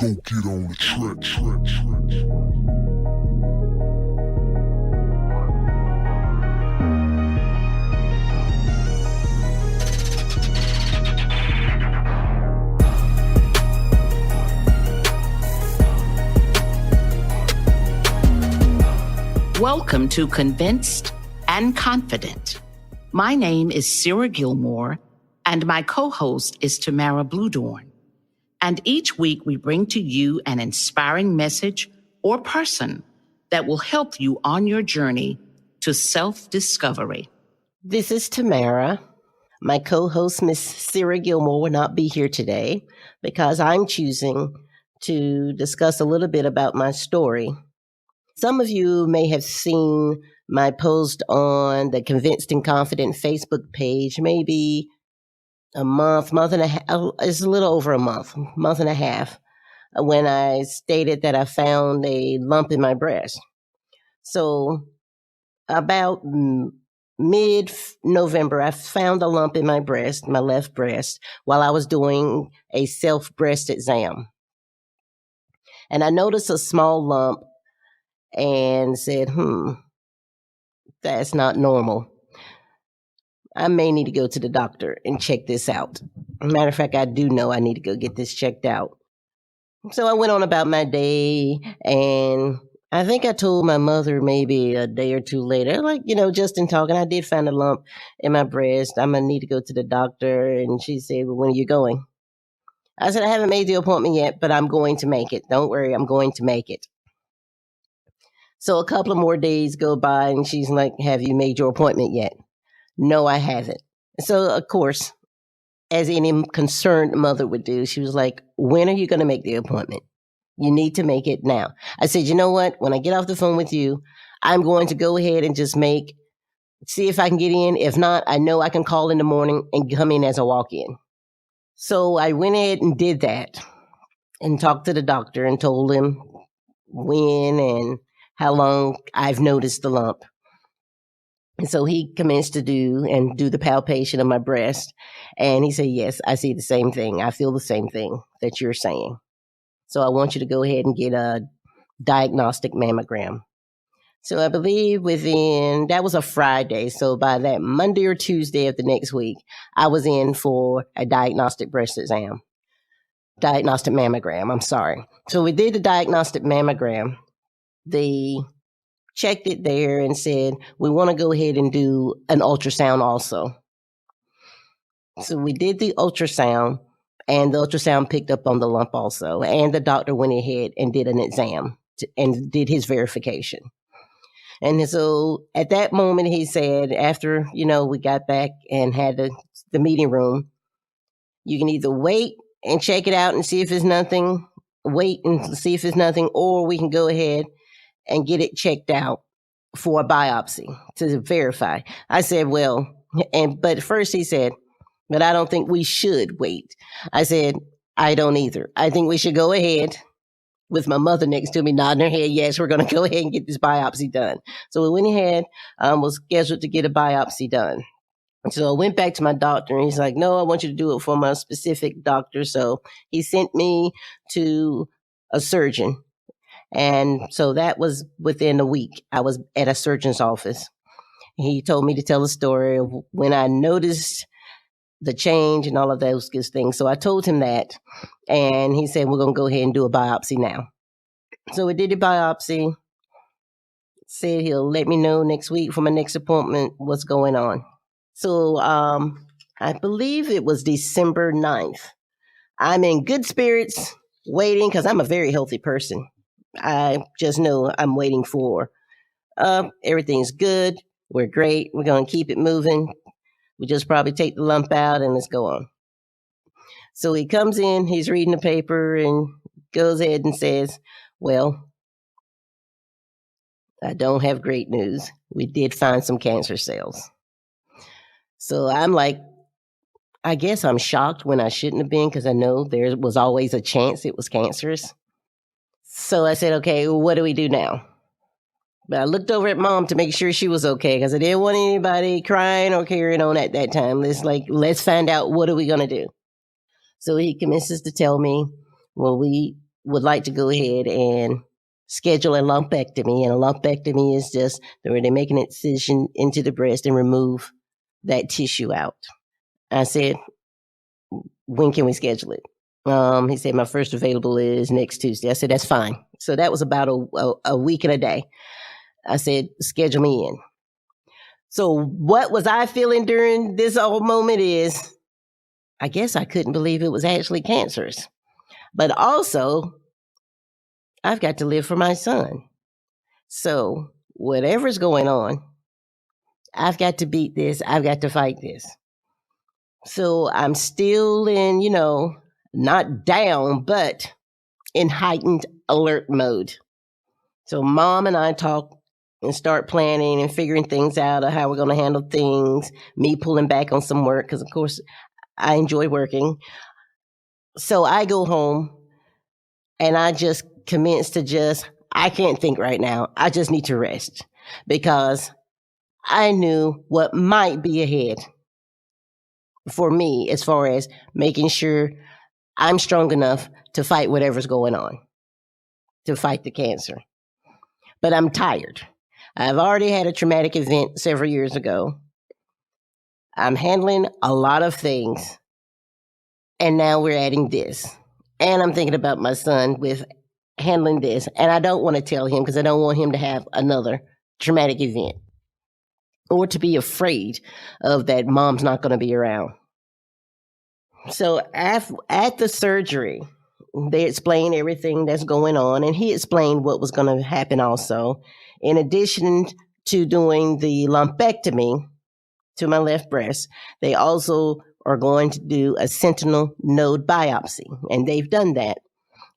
Go get on the track. Welcome to Convinced and Confident. My name is Sarah Gilmore, and my co-host is Tamara Bluedorn. And each week we bring to you an inspiring message or person that will help you on your journey to self-discovery. This is Tamara. My co-host, Miss Sarah Gilmore, will not be here today because I'm choosing to discuss a little bit about my story. Some of you may have seen my post on the Convinced and Confident Facebook page, maybe a month and a half. It's a little over a month and a half, when I stated that I found a lump in my breast. So about mid-November, I found a lump in my breast, my left breast, while I was doing a self-breast exam. And I noticed a small lump and said, that's not normal. I may need to go to the doctor and check this out. Matter of fact, I do know I need to go get this checked out. So I went on about my day, and I think I told my mother maybe a day or two later, just in talking, I did find a lump in my breast. I'm going to need to go to the doctor. And she said, well, when are you going? I said, I haven't made the appointment yet, but I'm going to make it. Don't worry, I'm going to make it. So a couple of more days go by, and she's like, have you made your appointment yet? No, I haven't. So, of course, as any concerned mother would do, she was like, when are you going to make the appointment? You need to make it now. I said, you know what? When I get off the phone with you, I'm going to go ahead and just see if I can get in. If not, I know I can call in the morning and come in as a walk-in. So I went ahead and did that and talked to the doctor and told him when and how long I've noticed the lump. And so he commenced to do the palpation of my breast. And he said, yes, I see the same thing. I feel the same thing that you're saying. So I want you to go ahead and get a diagnostic mammogram. So I believe that was a Friday. So by that Monday or Tuesday of the next week, I was in for a diagnostic mammogram. I'm sorry. So we did the diagnostic mammogram. They checked it there and said, we want to go ahead and do an ultrasound also. So we did the ultrasound, and the ultrasound picked up on the lump also. And the doctor went ahead and did an exam and did his verification. And so at that moment, he said, after, we got back and had the meeting room, you can either wait and check it out and see if it's nothing, or we can go ahead and get it checked out for a biopsy to verify. I said, but first he said, but I don't think we should wait. I said, I don't either. I think we should go ahead, with my mother next to me nodding her head, yes, we're going to go ahead and get this biopsy done. So we went ahead, was scheduled to get a biopsy done. So I went back to my doctor, and he's like, no, I want you to do it for my specific doctor. So he sent me to a surgeon. And so that was within a week. I was at a surgeon's office. He told me to tell the story of when I noticed the change and all of those good things. So I told him that, and he said, we're going to go ahead and do a biopsy now. So we did the biopsy, said he'll let me know next week for my next appointment what's going on. So I believe it was December 9th. I'm in good spirits, waiting, because I'm a very healthy person. I just know I'm waiting for everything's good. We're great. We're going to keep it moving. We just probably take the lump out and let's go on. So he comes in, he's reading the paper and goes ahead and says, well, I don't have great news. We did find some cancer cells. So I'm like, I guess I'm shocked when I shouldn't have been, because I know there was always a chance it was cancerous. So I said, okay, well, what do we do now? But I looked over at Mom to make sure she was okay, because I didn't want anybody crying or carrying on at that time. Let's find out, what are we going to do? So he commences to tell me, well, we would like to go ahead and schedule a lumpectomy. And a lumpectomy is just where they make an incision into the breast and remove that tissue out. I said, when can we schedule it? He said, my first available is next Tuesday. I said, that's fine. So that was about a week and a day. I said, schedule me in. So what was I feeling during this whole moment is, I guess I couldn't believe it was actually cancerous. But also, I've got to live for my son. So whatever's going on, I've got to beat this. I've got to fight this. So I'm still in, not down, but in heightened alert mode. So Mom and I talk and start planning and figuring things out of how we're going to handle things, me pulling back on some work, because of course I enjoy working. So I go home and I just commence to I can't think right now. I just need to rest, because I knew what might be ahead for me as far as making sure I'm strong enough to fight whatever's going on, to fight the cancer. But I'm tired. I've already had a traumatic event several years ago. I'm handling a lot of things. And now we're adding this. And I'm thinking about my son with handling this. And I don't want to tell him, because I don't want him to have another traumatic event or to be afraid of that Mom's not going to be around. So at the surgery, they explained everything that's going on, and he explained what was going to happen also. In addition to doing the lumpectomy to my left breast, they also are going to do a sentinel node biopsy, and they've done that.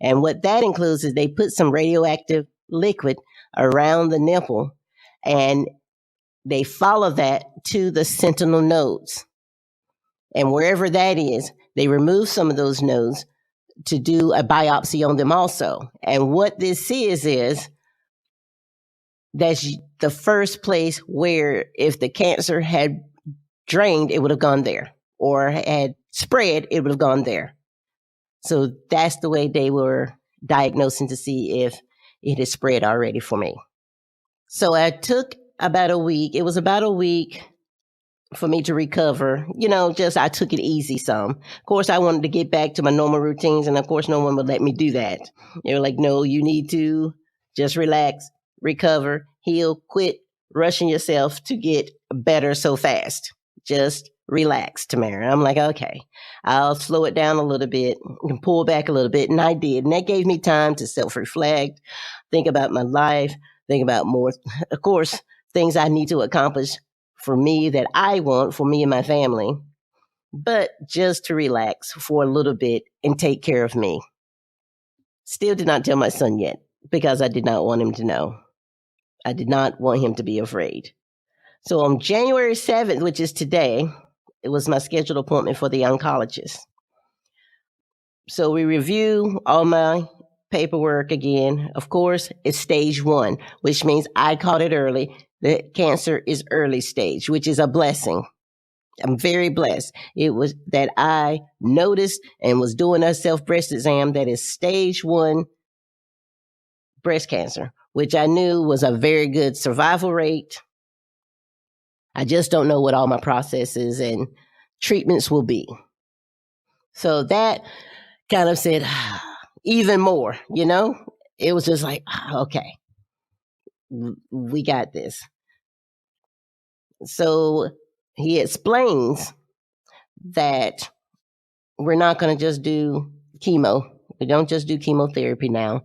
And what that includes is they put some radioactive liquid around the nipple, and they follow that to the sentinel nodes. And wherever that is, they remove some of those nodes to do a biopsy on them also. And what this is that's the first place where if the cancer had drained, it would have gone there, or had spread, it would have gone there. So that's the way they were diagnosing to see if it had spread already for me. So I took about a week. It was about a week for me to recover. I took it easy some. Of course, I wanted to get back to my normal routines, and of course, no one would let me do that. They were like, no, you need to just relax, recover, heal, quit rushing yourself to get better so fast. Just relax, Tamara. I'm like, okay, I'll slow it down a little bit and pull back a little bit. And I did. And that gave me time to self-reflect, think about my life, think about more, of course, things I need to accomplish for me that I want for me and my family, but just to relax for a little bit and take care of me. Still did not tell my son yet, because I did not want him to know. I did not want him to be afraid. So on January 7th, which is today, it was my scheduled appointment for the oncologist. So we review all my paperwork again. Of course, it's stage 1, which means I caught it early. The cancer is early stage, which is a blessing. I'm very blessed. It was that I noticed and was doing a self-breast exam that is stage 1 breast cancer, which I knew was a very good survival rate. I just don't know what all my processes and treatments will be. So that kind of said, even more, it was just like, okay, we got this. So he explains that we're not going to just do chemo. We don't just do chemotherapy now.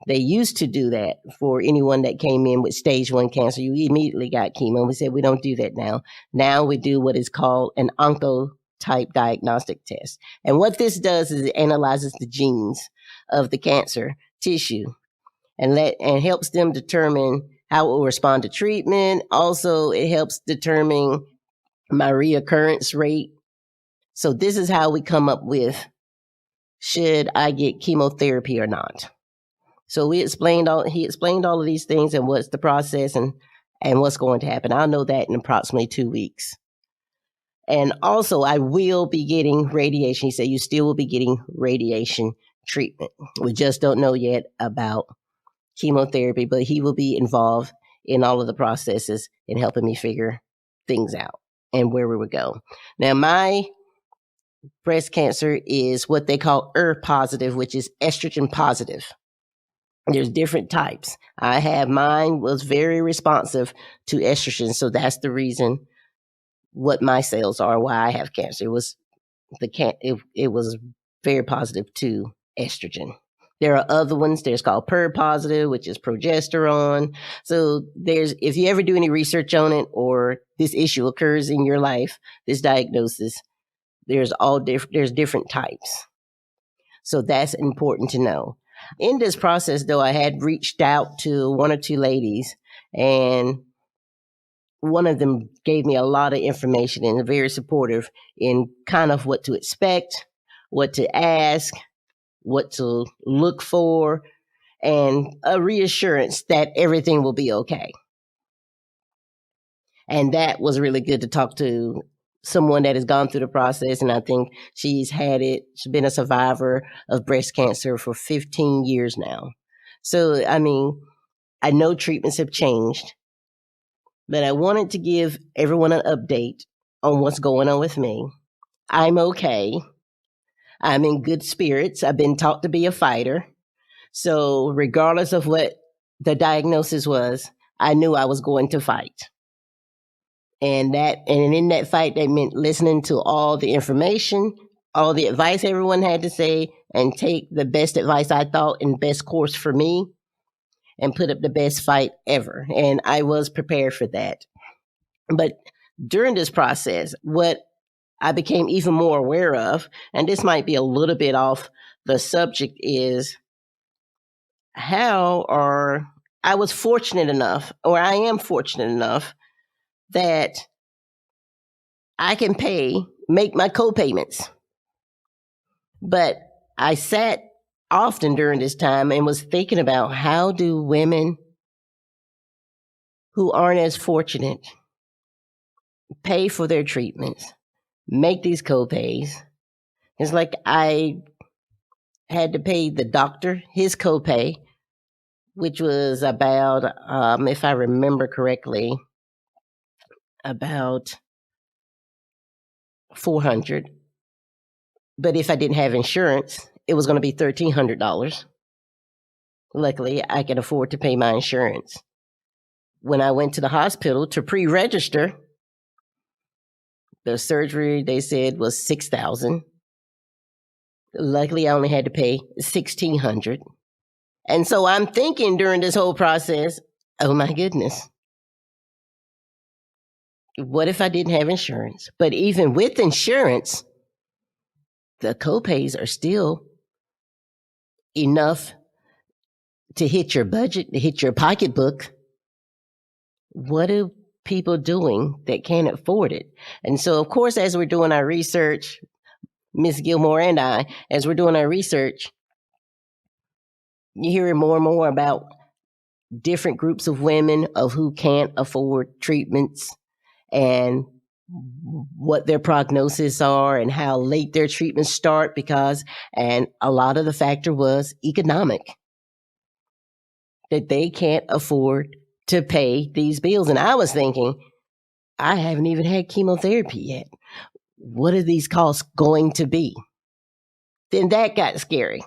They used to do that for anyone that came in with stage 1 cancer. You immediately got chemo. We said we don't do that now. Now we do what is called an oncotype diagnostic test. And what this does is it analyzes the genes of the cancer tissue and helps them determine how it will respond to treatment. Also, it helps determine my reoccurrence rate. So this is how we come up with, should I get chemotherapy or not? So he explained all of these things and what's the process and what's going to happen. I'll know that in approximately 2 weeks. And also, I will be getting radiation. He said, you still will be getting radiation treatment. We just don't know yet about chemotherapy, but he will be involved in all of the processes in helping me figure things out and where we would go. Now, my breast cancer is what they call positive, which is estrogen positive. There's different types. Mine was very responsive to estrogen, so that's the reason what my cells are, why I have cancer. It was very positive to estrogen. There are other ones. There's called PER positive, which is progesterone. So if you ever do any research on it or this issue occurs in your life, this diagnosis, there's different types. So that's important to know. In this process, though, I had reached out to one or two ladies, and one of them gave me a lot of information and very supportive in kind of what to expect, what to ask, what to look for, and a reassurance that everything will be okay. And that was really good to talk to someone that has gone through the process. And I think she's been a survivor of breast cancer for 15 years now. So, I mean, I know treatments have changed, but I wanted to give everyone an update on what's going on with me. I'm okay. I'm in good spirits. I've been taught to be a fighter. So regardless of what the diagnosis was, I knew I was going to fight. And in that fight, that meant listening to all the information, all the advice everyone had to say, and take the best advice I thought and best course for me, and put up the best fight ever. And I was prepared for that. But during this process, what I became even more aware of, and this might be a little bit off the subject, is I was fortunate enough, or I am fortunate enough, that I can make my co-payments. But I sat often during this time and was thinking about, how do women who aren't as fortunate pay for their treatments, make these co-pays? It's like I had to pay the doctor his co-pay, which was about, if I remember correctly, about $400. But if I didn't have insurance, it was going to be $1,300. Luckily, I could afford to pay my insurance. When I went to the hospital to pre-register, the surgery they said was $6,000. Luckily, I only had to pay $1,600. And so I'm thinking during this whole process, oh my goodness, what if I didn't have insurance? But even with insurance, the copays are still enough to hit your budget, to hit your pocketbook. What are people doing that can't afford it? And so, of course, as we're doing our research, Ms. Gilmore and I, as we're doing our research, you're hearing more and more about different groups of women of who can't afford treatments and what their prognosis are and how late their treatments start, and a lot of the factor was economic, that they can't afford to pay these bills. And I was thinking, I haven't even had chemotherapy yet. What are these costs going to be? Then that got scary.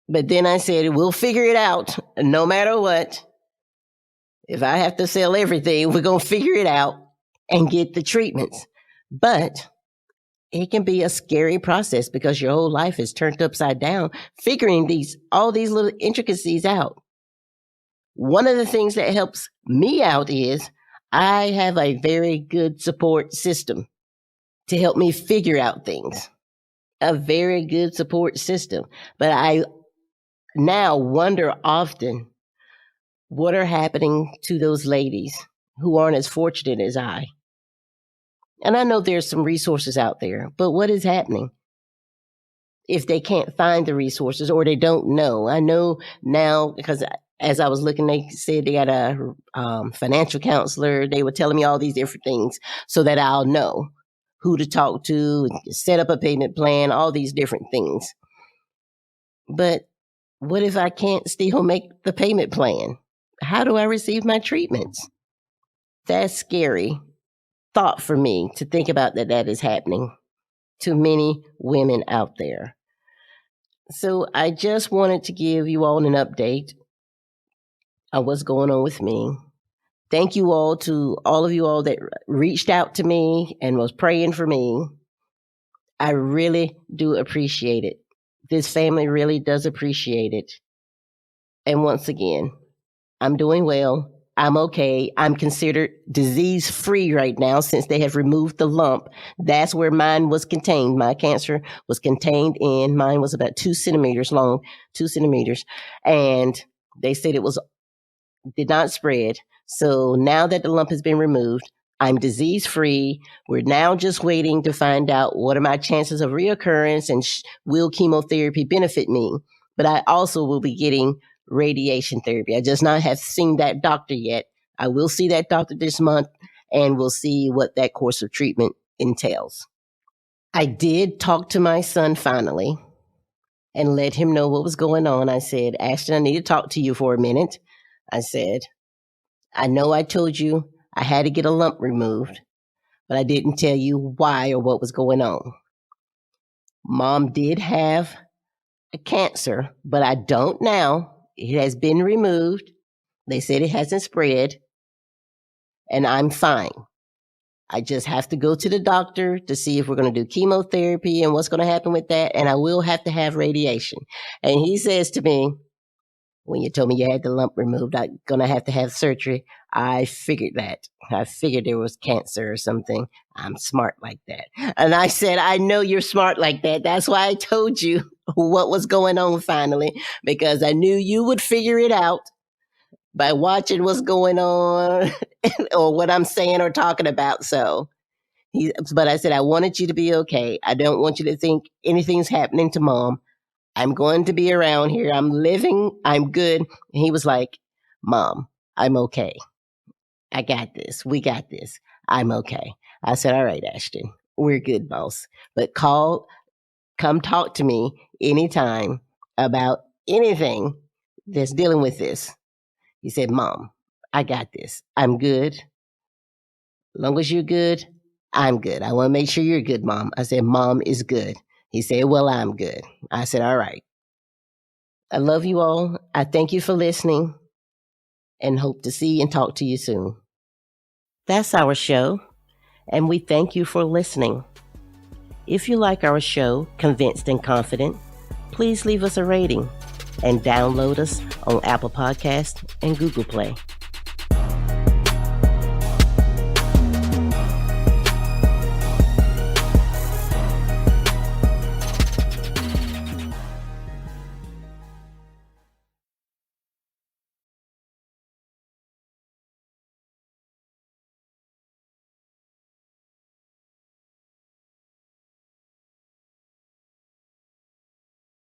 But then I said, we'll figure it out no matter what. If I have to sell everything, we're going to figure it out and get the treatments. But it can be a scary process because your whole life is turned upside down, figuring all these little intricacies out. One of the things that helps me out is I have a very good support system to help me figure out things. A very good support system. But I now wonder often, what are happening to those ladies who aren't as fortunate as I? And I know there's some resources out there, but what is happening if they can't find the resources or they don't know? I know now, because as I was looking, they said they got a financial counselor. They were telling me all these different things so that I'll know who to talk to, set up a payment plan, all these different things. But what if I can't still make the payment plan? How do I receive my treatments? That's scary thought for me to think about that is happening to many women out there. So I just wanted to give you all an update on what's going on with me. Thank you all to all of you all that reached out to me and was praying for me. I really do appreciate it. This family really does appreciate it. And once again, I'm doing well. I'm okay. I'm considered disease-free right now since they have removed the lump. That's where mine was contained. My cancer was contained in, mine was about 2 centimeters long, 2 centimeters. And they said it did not spread. So now that the lump has been removed, I'm disease-free. We're now just waiting to find out what are my chances of reoccurrence and will chemotherapy benefit me. But I also will be getting radiation therapy. I just not have seen that doctor yet. I will see that doctor this month and we'll see what that course of treatment entails. I did talk to my son finally and let him know what was going on. I said, Ashton, I need to talk to you for a minute. I said, I know I told you I had to get a lump removed, but I didn't tell you why or what was going on. Mom did have a cancer, but I don't now. It has been removed. They said it hasn't spread, and I'm fine. I just have to go to the doctor to see if we're going to do chemotherapy and what's going to happen with that, and I will have to have radiation. And he says to me, when you told me you had the lump removed, I'm going to have surgery. I figured that. I figured there was cancer or something. I'm smart like that. And I said, I know you're smart like that. That's why I told you what was going on finally, because I knew you would figure it out by watching what's going on or what I'm saying or talking about. But I said, I wanted you to be okay. I don't want you to think anything's happening to Mom. I'm going to be around here. I'm living. I'm good. And he was like, Mom, I'm okay. I got this. We got this. I'm okay. I said, all right, Ashton, we're good, boss. But come talk to me anytime about anything that's dealing with this. He said, Mom, I got this. I'm good. As long as you're good, I'm good. I want to make sure you're good, Mom. I said, Mom is good. He said, well, I'm good. I said, all right. I love you all. I thank you for listening and hope to see and talk to you soon. That's our show, and we thank you for listening. If you like our show, Convinced and Confident, please leave us a rating and download us on Apple Podcasts and Google Play.